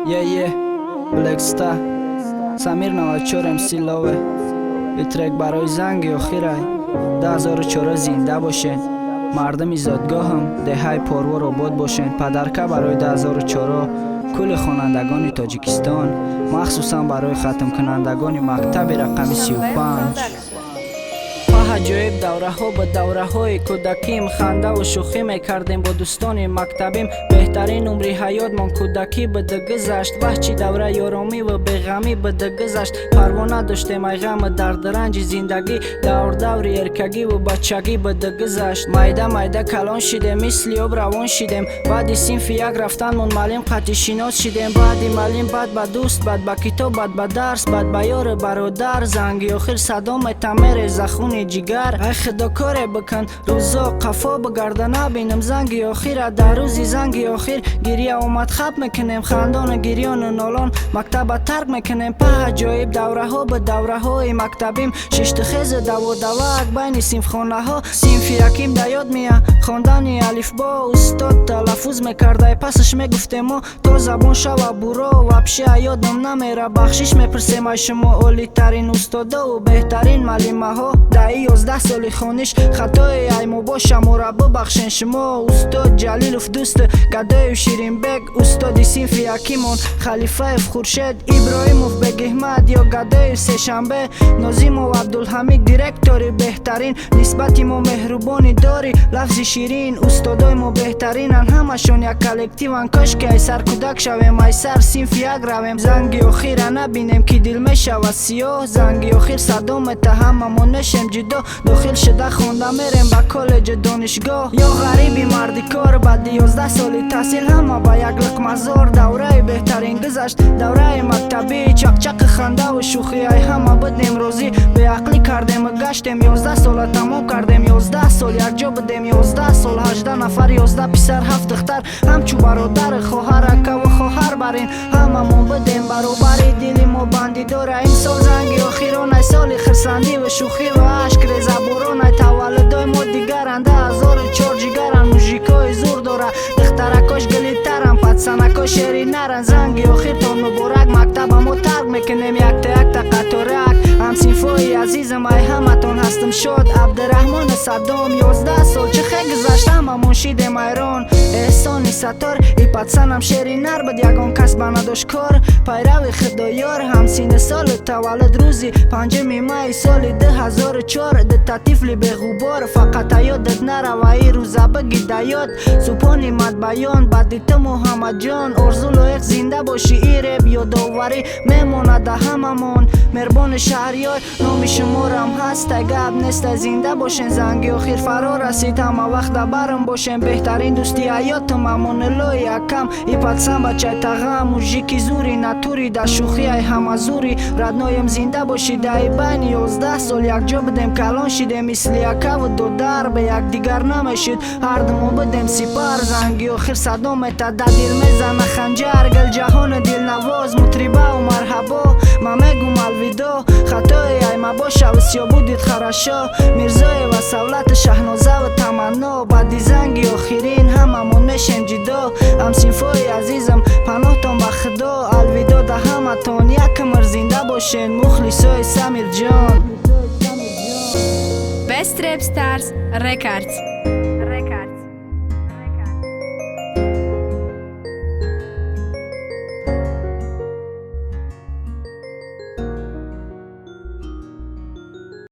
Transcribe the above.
Blackstar Samir Nawachor MC Love این ترک برای زنگ آخرای 2004 زنده باشین. مردم زادگاهم دههای پرور آباد باشین. پدرکه برای 2004 کل خوانندگان تاجیکستان، مخصوصا برای ختم کنندگان مکتب رقم 35. عجایب دوره ها به دوره های کودکیم، خنده و شوخی میکردیم با دوستان مکتبیم. بهترین عمری حیات من کودکی بده گذشت، وحچی دوره یارامی و بیغمی بده گذشت. پروانه داشتیم ای غم درد رنج زندگی، دوری ارکگی و بچگی بده گذشت. میده کلان شدیم، مثل آب روان شدیم. بعدی صنف یک رفتن من معلم قطعی شناس شدیم. بعدی معلم بعد به دوست، بعد به کتاب، بعد به درس، بعد به یار برادر. زنگی آخر صدا میتمر زخونی جگر. ای خدا کار بکن روزا قفا بگرده نبینم زنگی آخر. در روزی زنگی آخر گریه اومد خب میکنیم، خندان گریان و نالان مکتب ترک میکنیم. په عجایب دوره ها به دوره های مکتبیم، ششت خیز دوک بین صنف خانه ها. صنف یکیم در یاد میه خواندن الف با، استاد تلفظ میکرده پسش میگفتیم ما تا زبان شو برو و بشه یادم نمیره. بخشش میپرسیم ای شما عالی ترین استادا و بهترین معلمه ها در 11 سالی خانش خطای ای ما باشه مرا ببخشین شما. استاد جلیلوف دوست گدای و شیرین بگ، استاد صنف یکیمون خلیفه خورشید ابراهیموف بگ احمد یا گدای سه شنبه. ناظم و عبدالحمید دیرکتوری بهترین، نسبتی ما مهربانی داری لفظ شیرین. استادای ما بهترینن همشون یک کلکتیون، کاش که ای سر کودک شویم ای سر صنف یک رویم. زنگی آخر نبینیم که دل میشود سیاه، زنگی آخر صدا هممون نشیم جدا. داخل شده خونده میریم به کالج دانشگاه، یا غریبی مردی کار بعد 11 سالی تحصیل همه با یک لقمه زار. دوره بهترین گذشت دوره مکتبی، چق خنده و شوخی ای همه بدیم روزی. به عقلی کردیم و گشتیم 11 سال تمام کردیم. 11 سال یک جا بدیم، 11 سال 18 نفر، 11 پسر 7 دختر، همچو برادر خواهر اکه و خواهر برین هممون بدیم برابری. دلی ما بندی داره این سال زنگی آخران ای سال خرسندی و شوخی و عشق ریزه باران ای تولدای ما دیگرنده 1004 جیگرن. موژیکای زور داره دخترکاش گلی ترن، پدسنکا شیری نرن. زنگی آخر تان مبارک مکتب ما ترک میکنیم یک تا قطارک. هم صنفای عزیزم ای همتون هستم شاد. عبدالرحمن صدام 11 سال چه خیلی گذشت هممون شیدیم ایران. احسانی ستار ای پدسنم شیری نر بود یگان کس بنداشت کار. پیرو خدایار هم سین سال تولد روزی 5 می سال 2004. ده طفلی به غبار فقط یادت نره و ای روزه بگی دیاد. سپانی مد بیان بعدی تو محمد جان، ارزو لایق زنده باشی ای رب یادآوری میمونه ده هممون. مربان شهریار نام شما رم هست گب نیست زنده باشین. زنگی آخر فرا رسید همه وقت برم باشین. بهترین دوستی حیاتم ممون لای یکم ای پدسن بچه تغم موژیکی زوری نتوری در شوخی ای همه زوری. ردنایم زنده باشی در بین 11 سال یک جا بدیم کلان شده مثل یکه و دو در به یک دیگر نمیشید هر دمو بدیم سپر. زنگی آخر صدا میتده دل میزنه خنجر گل جهان دل نواز مطربه و مرحبا. ما میگم الویدا خطای ای ما باشه و سیا بودید خرشا. میرزای و سولت شهنازه و تمنا بعدی زنگی آخرین هممون نشیم جدا. هم صنفای عزیزم پناهتان به خدا. الویدا ده همتون یک مر زنده باشین. مخلصای سمیر جان. Best Rap Stars Records.